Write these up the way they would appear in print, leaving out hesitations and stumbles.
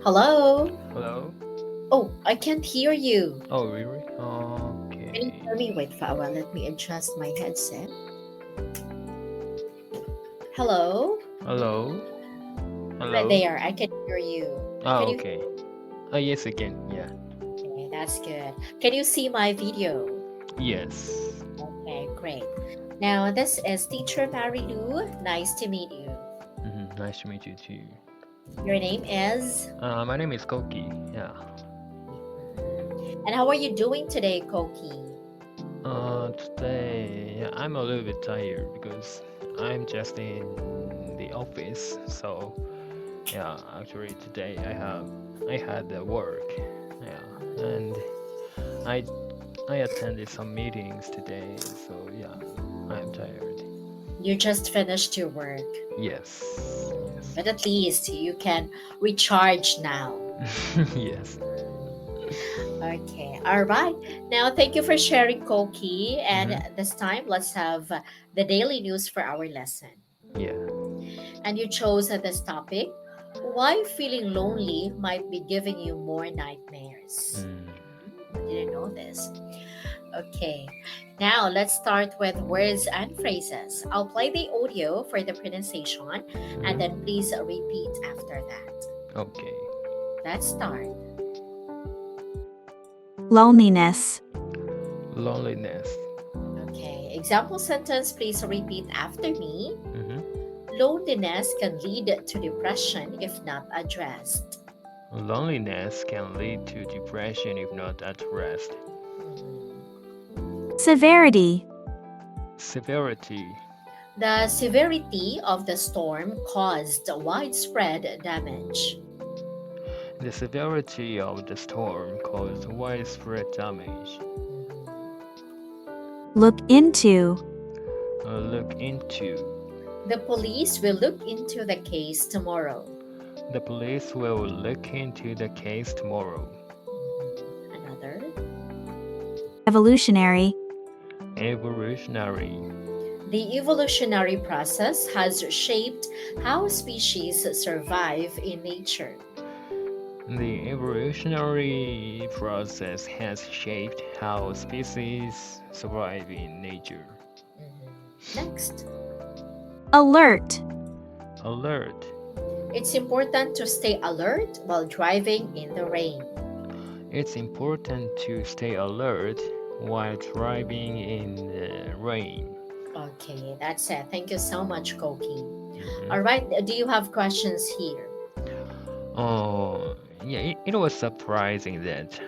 Hello? Hello? Oh, I can't hear you. Oh, really? Can you Okay. hear me? Wait for a while. Let me adjust my headset. Hello? Hello? Right Hello? there. I can hear you. Can Oh, you? okay. Yes, again. Yeah. Okay, that's good. Can you see my video? Yes. Okay, great. Now, this is Teacher Mary Lou. Nice to meet you. Nice to meet you too. Your name is? My name is Koki. Yeah. And how are you doing today, Koki? Today yeah, I'm a little bit tired because I'm just in the office. So yeah, actually today I had the work. Yeah, and I I attended some meetings today. So yeah, I'm tired. You just finished your work, Yes. but at least you can recharge now. Yes. Yes. Okay, all right. Now, thank you for sharing, Koki. And Mm-hmm. this time, let's have the daily news for our lesson. Yeah. And you chose this topic, why feeling lonely might be giving you more nightmares. Mm. I didn't know this. Okay, now let's start with words and phrases. I'll play the audio for the pronunciation, and Mm-hmm. then please repeat after that. Okay. Let's start. Loneliness, Loneliness. Okay, example sentence, please repeat after me. Mm-hmm. Loneliness can lead to depression if not addressed. Loneliness can lead to depression if not addressed. severity, Severity. The severity of the storm caused widespread damage. The severity of the storm caused widespread damage. look into, Look into. The police will look into the case tomorrow. The police will look into the case tomorrow. Another. evolutionary, Evolutionary. The evolutionary process has shaped how species survive in nature. The evolutionary process has shaped how species survive in nature. Next. alert, Alert. It's important to stay alert while driving in the rain. It's important to stay alert while driving in the rain. Okay, that's it. Thank you so much, Koki. Mhm. All right, do you have questions here? Oh, yeah, it was surprising that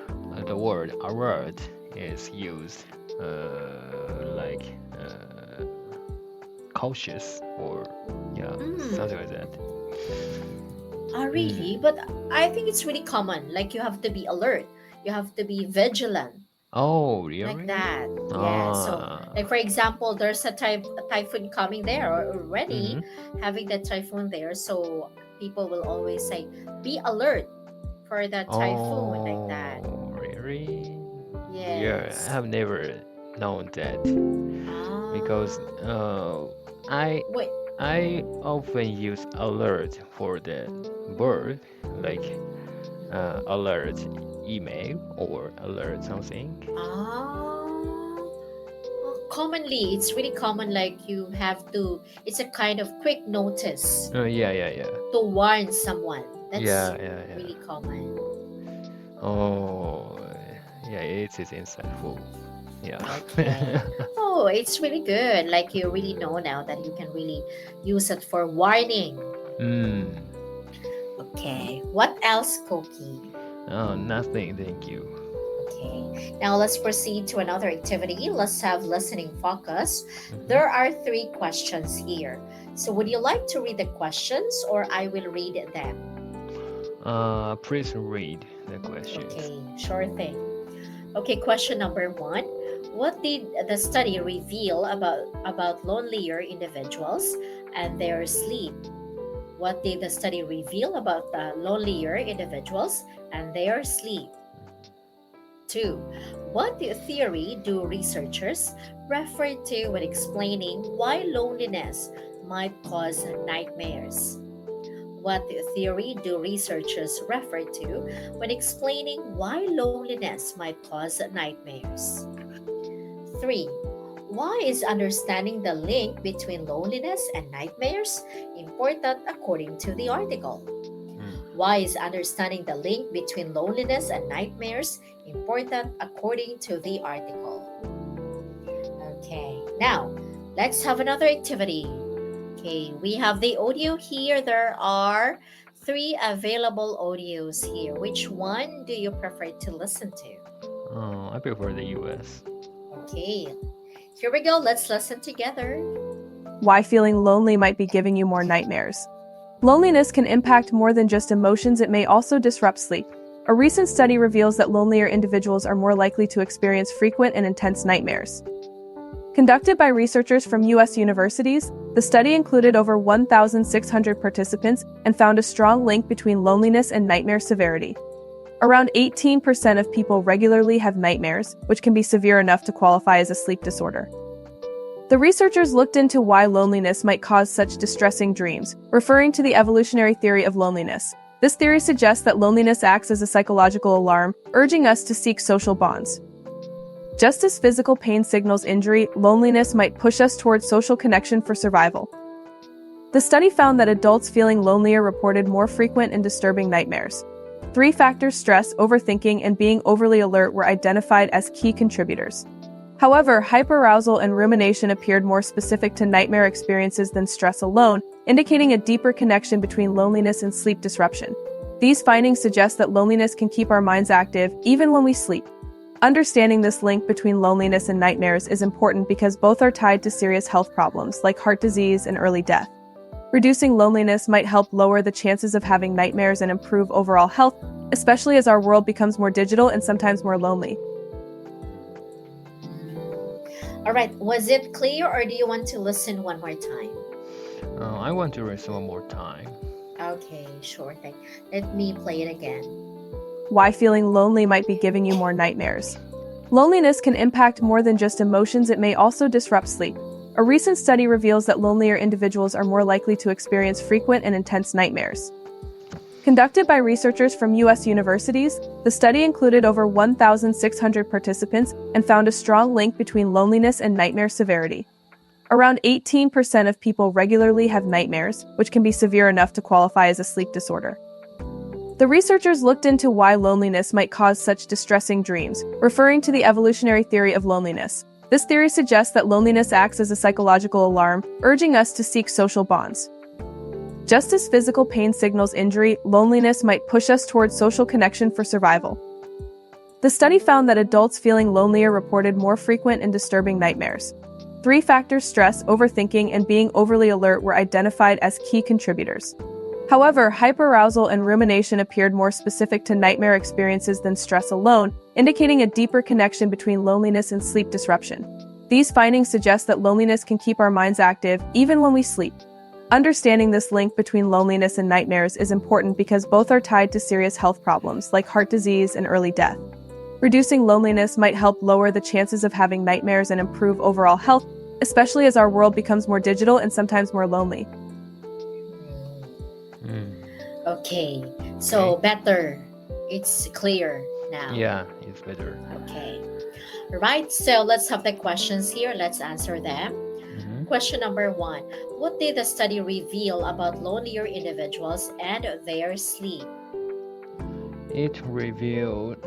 the word alert is used like cautious or yeah, something like Mm, that. really? Mm. But I think it's really common. Like you have to be alert, you have to be vigilant, Oh, like really? that. Yeah. So, like Ah. for example, there's a typhoon coming there already, Mm-hmm. having the typhoon there. So people will always say, "Be alert for the typhoon," like that. Oh, really? Yeah, I Yes. have never known that because Ah. I Wait. I often use alert for the bird, like alert email or alert something. Ah. Commonly, it's really common. Like you have to. It's a kind of quick notice Yeah, yeah, yeah, to warn someone. That's yeah, yeah, yeah. really common. Oh, yeah, it is insightful. Yeah. Okay. Oh, it's really good. Like you really know now that you can really use it for warning. Mm. Okay. What else, Koki? Oh, nothing. Thank you. Okay. Now let's proceed to another activity. Let's have listening focus. Mm-hmm. There are three questions here. So would you like to read the questions or I will read them? Please read the questions. Okay, sure thing. Okay, question number one. What did the study reveal about lonelier individuals and their sleep? What did the study reveal about the lonelier individuals and their sleep? Two, what theory do researchers refer to when explaining why loneliness might cause nightmares? What theory do researchers refer to when explaining why loneliness might cause nightmares? 3. Why is understanding the link between loneliness and nightmares important according to the article? Mm. Why is understanding the link between loneliness and nightmares important according to the article? Okay, now let's have another activity. Okay, we have the audio here. There are three available audios here. Which one do you prefer to listen to? I prefer the US. Okay, here we go. Let's listen together. Why feeling lonely might be giving you more nightmares. Loneliness can impact more than just emotions, it may also disrupt sleep. A recent study reveals that lonelier individuals are more likely to experience frequent and intense nightmares. Conducted by researchers from US universities, the study included over 1,600 participants and found a strong link between loneliness and nightmare severity. Around 18% of people regularly have nightmares, which can be severe enough to qualify as a sleep disorder. The researchers looked into why loneliness might cause such distressing dreams, referring to the evolutionary theory of loneliness. This theory suggests that loneliness acts as a psychological alarm, urging us to seek social bonds. Just as physical pain signals injury, loneliness might push us towards social connection for survival. The study found that adults feeling lonelier reported more frequent and disturbing nightmares. 3 factors: stress, overthinking, and being overly alert were identified as key contributors. However, hyperarousal and rumination appeared more specific to nightmare experiences than stress alone, indicating a deeper connection between loneliness and sleep disruption. These findings suggest that loneliness can keep our minds active even when we sleep. Understanding this link between loneliness and nightmares is important because both are tied to serious health problems like heart disease and early death. Reducing loneliness might help lower the chances of having nightmares and improve overall health, especially as our world becomes more digital and sometimes more lonely. All right, was it clear or do you want to listen one more time? I want to listen one more time. Okay, sure thing. Let me play it again. Why feeling lonely might be giving you more nightmares. Loneliness can impact more than just emotions, it may also disrupt sleep. A recent study reveals that lonelier individuals are more likely to experience frequent and intense nightmares. Conducted by researchers from US universities, the study included over 1,600 participants and found a strong link between loneliness and nightmare severity. Around 18% of people regularly have nightmares, which can be severe enough to qualify as a sleep disorder. The researchers looked into why loneliness might cause such distressing dreams, referring to the evolutionary theory of loneliness. This theory suggests that loneliness acts as a psychological alarm, urging us to seek social bonds. Just as physical pain signals injury, loneliness might push us towards social connection for survival. The study found that adults feeling lonelier reported more frequent and disturbing nightmares. 3 factors: stress, overthinking, and being overly alert were identified as key contributors. However, hyperarousal and rumination appeared more specific to nightmare experiences than stress alone, indicating a deeper connection between loneliness and sleep disruption. These findings suggest that loneliness can keep our minds active even when we sleep. Understanding this link between loneliness and nightmares is important because both are tied to serious health problems like heart disease and early death. Reducing loneliness might help lower the chances of having nightmares and improve overall health, especially as our world becomes more digital and sometimes more lonely. Mm. Okay, so Okay. better. It's clear now. Yeah, it's better. Okay. Right, so let's have the questions here. Let's answer them. Mhm. Question number 1. What did the study reveal about lonelier individuals and their sleep? It revealed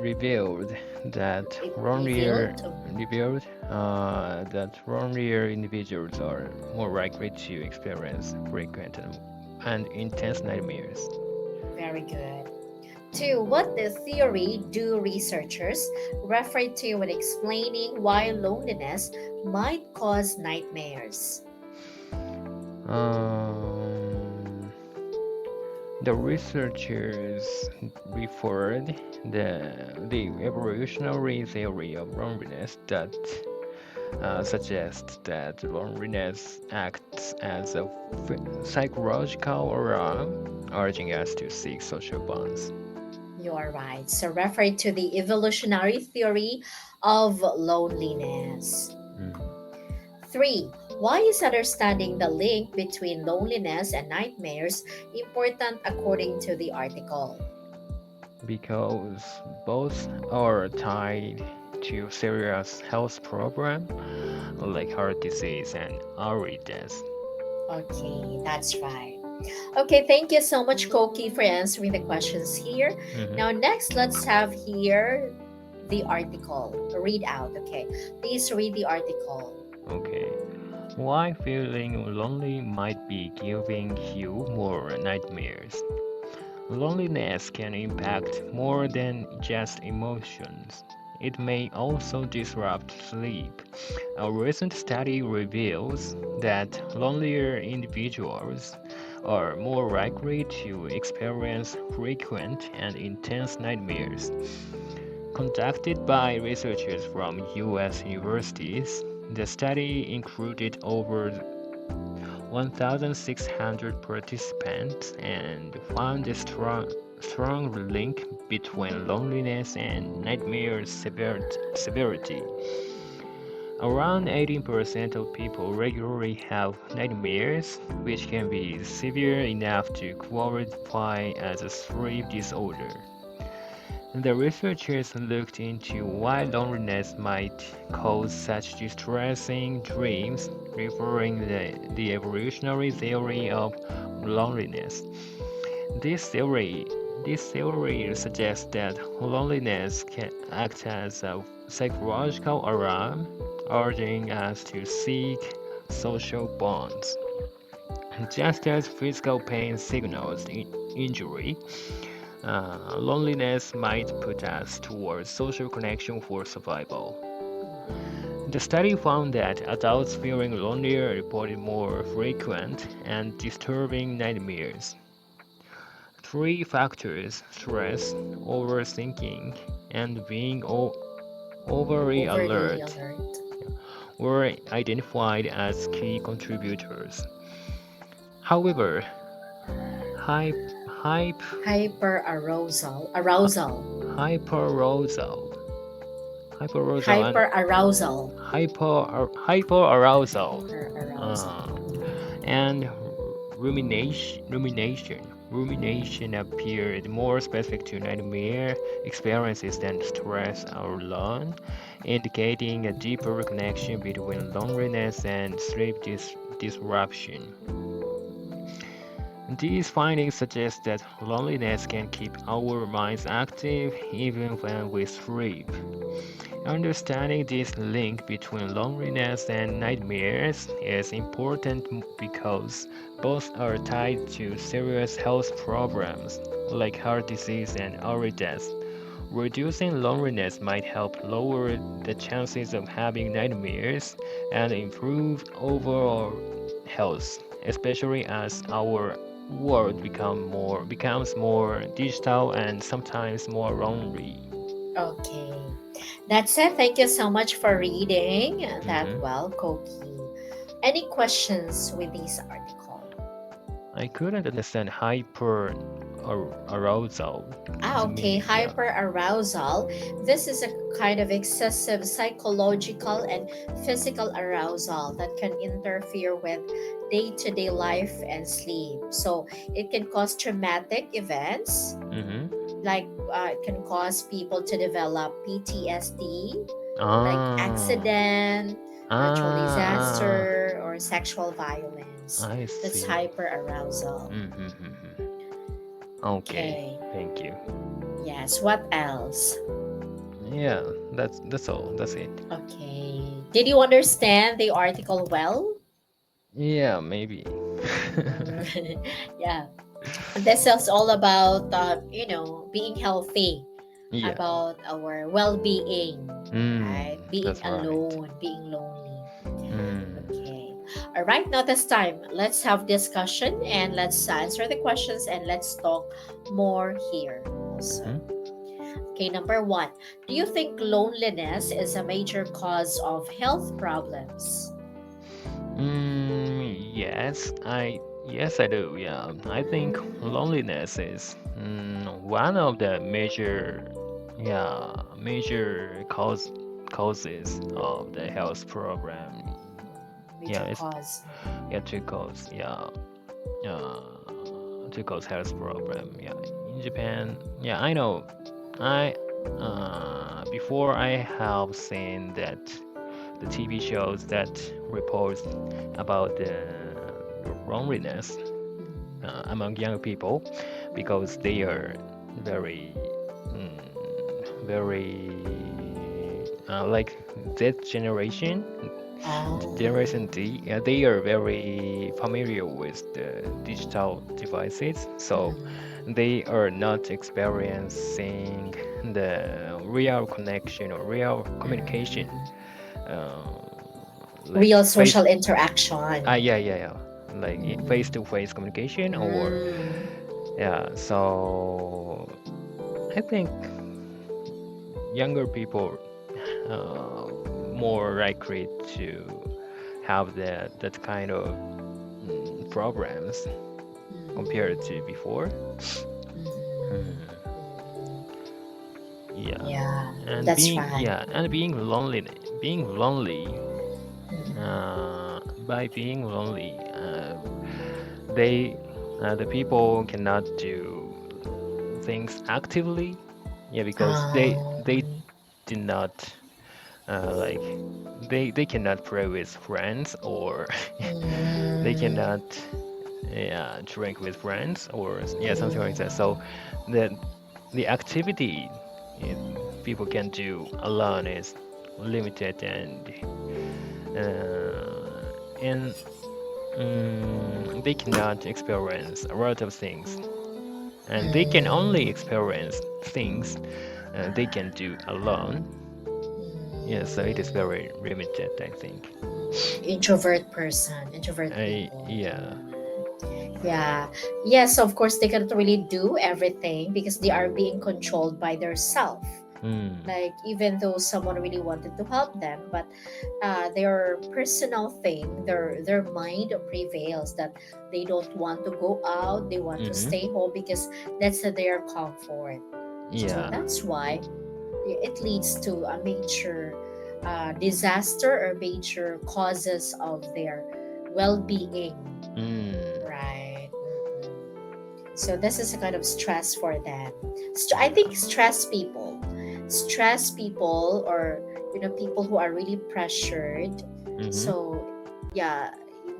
that It lonelier revealed. revealed that lonelier individuals are more likely to experience frequent and intense nightmares. Very good. 2. What the theory do researchers refer to when explaining why loneliness might cause nightmares? Um, the researchers referred the evolutionary theory of loneliness that suggests that loneliness acts as a psychological alarm, urging us to seek social bonds. You are right. So refer to the evolutionary theory of loneliness. Mm. 3. Why is understanding the link between loneliness and nightmares important according to the article? Because both are tied to serious health problems like heart disease and early death. Okay, that's right. Okay, thank you so much, Koki, for answering the questions here. Mhm. Now, next, let's have here the article. Read out, okay? Please read the article. Okay. Why feeling lonely might be giving you more nightmares. Loneliness can impact more than just emotions. It may also disrupt sleep. A recent study reveals that lonelier individuals are more likely to experience frequent and intense nightmares. Conducted by researchers from US universities, the study included over 1,600 participants and found a strong link between loneliness and nightmare severity. Around 18% of people regularly have nightmares, which can be severe enough to qualify as a sleep disorder. The researchers looked into why loneliness might cause such distressing dreams, referring the evolutionary theory of loneliness. This theory, this theory suggests that loneliness can act as a psychological alarm, urging us to seek social bonds. Just as physical pain signals injury, loneliness might put us towards social connection for survival. The study found that adults feeling lonelier reported more frequent and disturbing nightmares. Three factors stress, overthinking, and being overly Overly alert alert. were identified as key contributors. However, hype, hype, Arousal. hyperarousal, hyperarousal, and Hyperarousal. hyperarousal Hyperarousal. uh, and rumination appeared more specific to nightmare experiences than stress alone, indicating a deeper connection between loneliness and sleep disruption. These findings suggest that loneliness can keep our minds active even when we sleep. Understanding this link between loneliness and nightmares is important because both are tied to serious health problems like heart disease and early death. Reducing loneliness might help lower the chances of having nightmares and improve overall health, especially as our world becomes more digital and sometimes more lonely. Okay. That's it. Thank you so much for reading that Mhm. well, Koki. Any questions with this article? I couldn't understand hyper arousal. Ah, The okay. meaning, yeah. Hyperarousal. This is a kind of excessive psychological and physical arousal that can interfere with day to day life and sleep. So it can cause traumatic events, Mm-hmm. like it can cause people to develop PTSD, like Ah, accident, natural ah, disaster, or sexual violence. I That's see. hyperarousal. Mm-hmm. Okay, Okay. thank you. Yes. What else? Yeah, that's all. That's it. Okay. Did you understand the article well? Yeah, maybe. Mm, yeah. This is all about, being healthy, Yeah. about our well being, right? Being That's right. alone, being lonely. Mm. Okay. All right. Now this time, let's have discussion and let's answer the questions and let's talk more here also. Mm-hmm. Okay. Number one, do you think loneliness is a major cause of health problems? Yes, I do. Yeah, I think loneliness is one of the major causes of the health problem. Yeah, Major it's cause. yeah uh, to cause health problem. Yeah, in Japan. Yeah, I know. I before I have seen that the TV shows that reports about the loneliness among young people because they are very, very like that generation, Oh. Generation D. Yeah, they are very familiar with the digital devices, so Mm. they are not experiencing the real connection or real communication, Mm. uh, like Real face. social interaction. Yeah, yeah, yeah. Like Mm. face-to-face communication, or Mm. yeah. So I think younger people uh, more likely to have that kind of problems compared to before. Hmm. Yeah, Yeah, and that's being right. yeah, and being lonely. By being lonely, they the people cannot do things actively. Yeah, because they Um, did not like they cannot play with friends, or they mm, cannot yeah drink with friends, or yeah something like that. So the the activity people can do alone is limited, and they cannot experience a lot of things, and they can only mm, experience things they can do alone. Yeah, so it is very limited, I think. introvert person, introvert people. Yeah. Yeah. Yes, of course, they cannot really do everything because they are being controlled by their self. Mm. Like, even though someone really wanted to help them, but their personal thing, their mind prevails that they don't want to go out, they want to Mm-hmm. stay home because that's their comfort. So Yeah. that's why it leads to a major disaster or major causes of their well-being, Mm. right? So this is a kind of stress for them. I think stress people, or people who are really pressured. Mm-hmm. So yeah,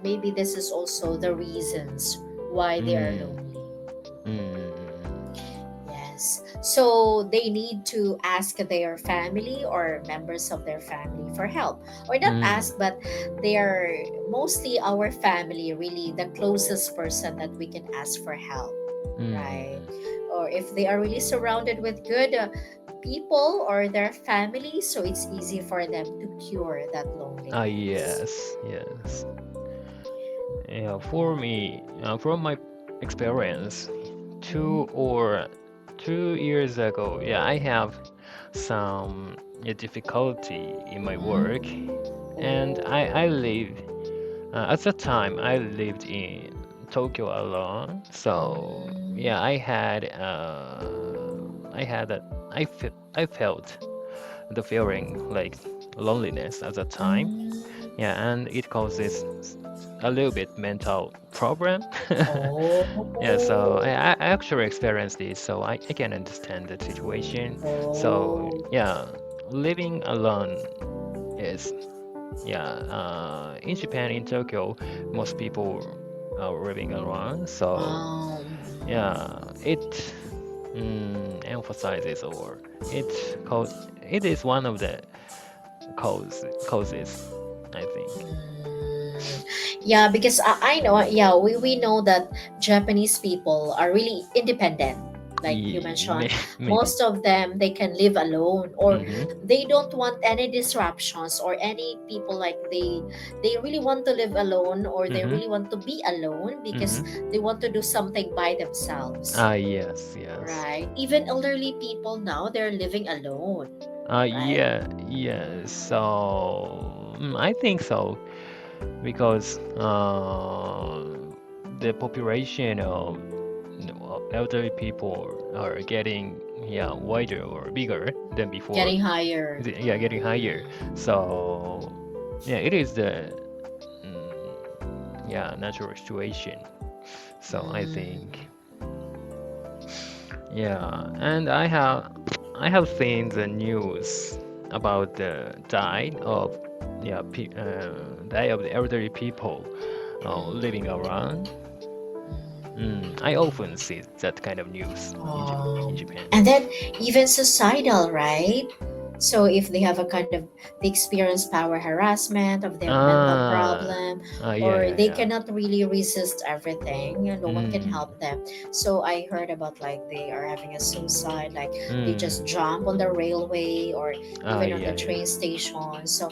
maybe this is also the reasons why they are Mm. lonely. Mm. Yes. So they need to ask their family or members of their family for help. Or not Mm. ask, but they are mostly our family, really the closest person that we can ask for help, right? Mm. Or if they are really surrounded with good people or their family, so it's easy for them to cure that Ah, loneliness. yes, yes. Yeah, for me, from my experience, two Mhm. or 2 years ago, yeah, I have some difficulty in my work, and I live at that time I lived in Tokyo alone. So yeah, I had that I felt the feeling like loneliness at that time. Yeah, and it causes a little bit mental problem. Yeah, so Oh. I actually experienced this, so I can understand the situation. So Oh. yeah, living alone is yeah. In Japan, in Tokyo, most people are living alone. So yeah, it emphasizes, or it is one of the causes, I think. Yeah, because I know, yeah, we know that Japanese people are really independent. Like you mentioned, Maybe. most of them they can live alone, or Mm-hmm. they don't want any disruptions or any people, like they really want to live alone, or they Mm-hmm. really want to be alone because Mm-hmm. they want to do something by themselves, Ah, yes, yes. right? Even elderly people now, they're living alone, right? Yeah, yes. So I think so because the population of elderly people are getting yeah wider or bigger than before. Getting higher. Yeah, getting higher. So yeah, it is the natural situation. So I Mm. think, yeah, and I have seen the news about the die of the elderly people living around. I often see that kind of news in Japan. And then even societal, right? So if they have a kind of they experience power harassment of their mental Ah, problem, yeah, or yeah, they yeah. cannot really resist everything and no one can Mm, help them. So I heard about like they are having a suicide, like they just mm. jump on the railway or even on the Yeah, yeah. train station. So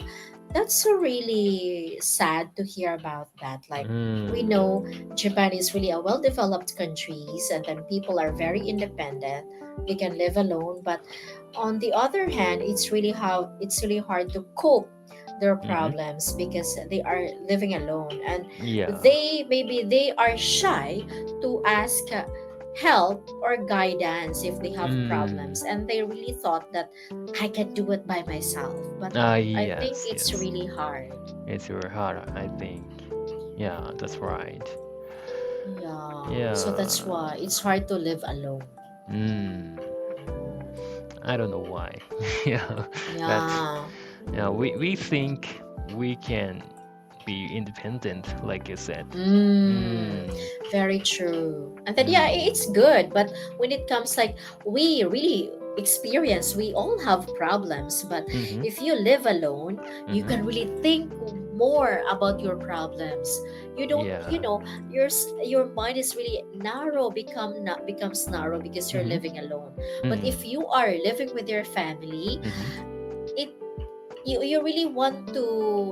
that's so really sad to hear about that. Like we Mm, know Japan is really a well-developed countries and then people are very independent. They can live alone, but on the other hand, it's really hard to cope their mm-hmm. problems because they are living alone and Yeah. they are shy to ask help or guidance if they have Mm. problems and they really thought that I can do it by myself, but I think Yes, it's yes. really hard. It's very hard, I think. Yeah, that's right. Yeah, so that's Yeah. why it's hard to live alone. Mm. I don't know why. Yeah, but Yeah. yeah, we think we can be independent, like you said. Mm, Mm. very true. And then yeah, Mm. it's good, but when it comes like we really experience, we all have problems, but Mm-hmm. if you live alone, you Mm-hmm. can really think more about your problems. You don't, you Yeah. know, your mind is really narrow, becomes narrow because you're Mm-hmm. living alone. But Mm. if you are living with your family, Mm-hmm. it you really want to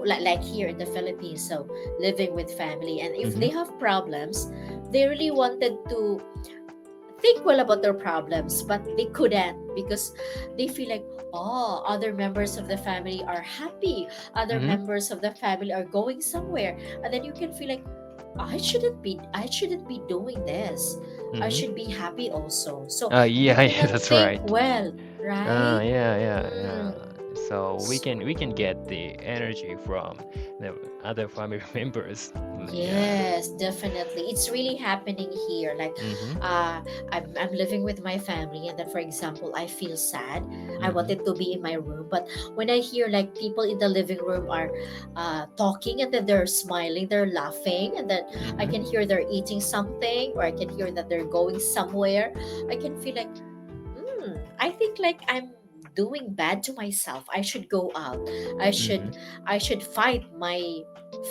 like here in the Philippines, so living with family, and if Mm-hmm. they have problems, they really wanted to think well about their problems, but they couldn't because they feel like, oh, other members of the family are happy, other Mm-hmm. members of the family are going somewhere, and then you can feel like I shouldn't be doing this. I Mm-hmm. should be happy also. So you Yeah, yeah, cannot that's think right. well, right? Yeah, yeah, yeah. Mm. So we can get the energy from the other family members. Yeah. Yes, definitely. It's really happening here. Like, Mm-hmm. uh, I'm living with my family, and then, for example, I feel sad. I Mm-hmm. wanted to be in my room, but when I hear like people in the living room are talking, and then they're smiling, they're laughing, and then I Mm-hmm. can hear they're eating something, or I can hear that they're going somewhere, I can feel like I think like I'm doing bad to myself. I should go out. I Mm-hmm. should I should fight my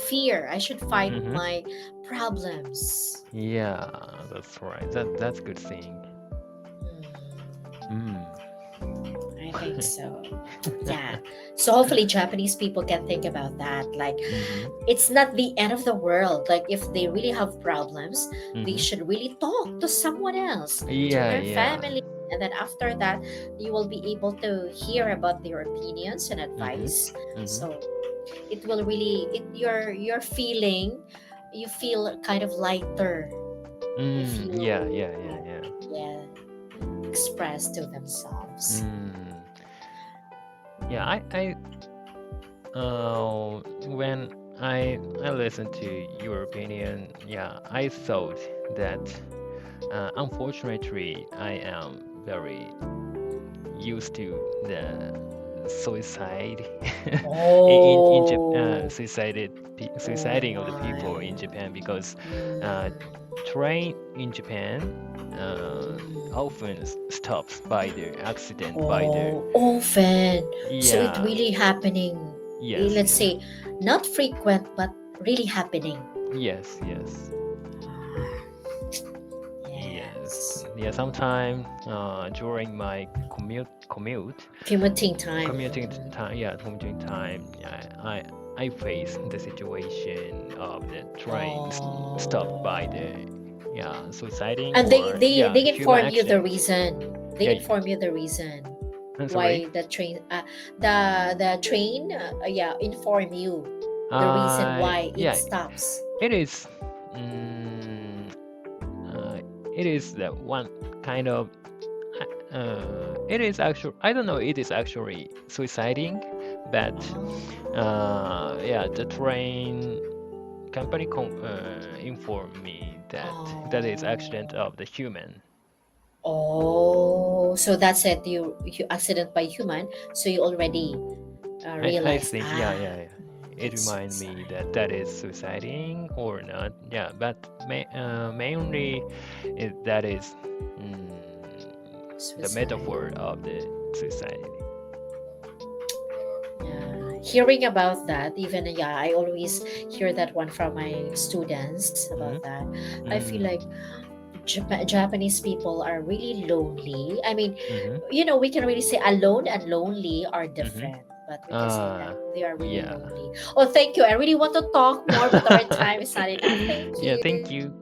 fear. I should fight Mm-hmm. my problems. Yeah, that's right. That's good thing. Mm. I think so. Yeah. So hopefully Japanese people can think about that. Like Mm-hmm. it's not the end of the world. Like if they really have problems, they Mm-hmm. should really talk to someone else, to Yeah, their yeah. family. And then after that, you will be able to hear about their opinions and Mm-hmm. advice. Mm-hmm. So it will really your feeling, you feel kind of lighter if Yeah, you yeah, yeah, yeah. yeah express to themselves. Mm. Yeah, when I listened to your opinion, yeah, I thought that unfortunately I am very used to the suicide in Japan, Oh, oh suiciding of the people my. in Japan because uh, Mm, train in Japan mm. often stops by the accident by the Oh, often. So it yeah, really happening. yes, Let's yes, say not frequent, but really happening. yes, yes. Ah, Yes, yes. yeah. Sometime during my Commuting time. commuting Mhm. time, yeah, commuting time, yeah, I face the situation of the train stopped by Oh. the suiciding And or they human inform you the accident. reason. They Yeah, inform you the reason I'm sorry. why the train inform you the reason why it Yeah, stops. it is. Mm, uh, it is the one kind of. It is actually. I don't know. It is actually suiciding, but Oh. yeah, the train company informed me that that is accident of the human. Oh, so that's it. You accident by human, so you already I realize, think yeah. It it's remind me suicide. that that is suiciding or not. Yeah, but mainly that is the Suicide. metaphor of the suicide. Yeah. Hearing about that, even yeah, I always hear that one from my students about Mm-hmm. that. I feel Mm. like Japanese people are really lonely. I mean, Mm-hmm. we can really say alone and lonely are Mm-hmm. different, but we can say that they are really Yeah. lonely. Oh, thank you. I really want to talk more, but our time is not enough. Thank Yeah, thank you. you.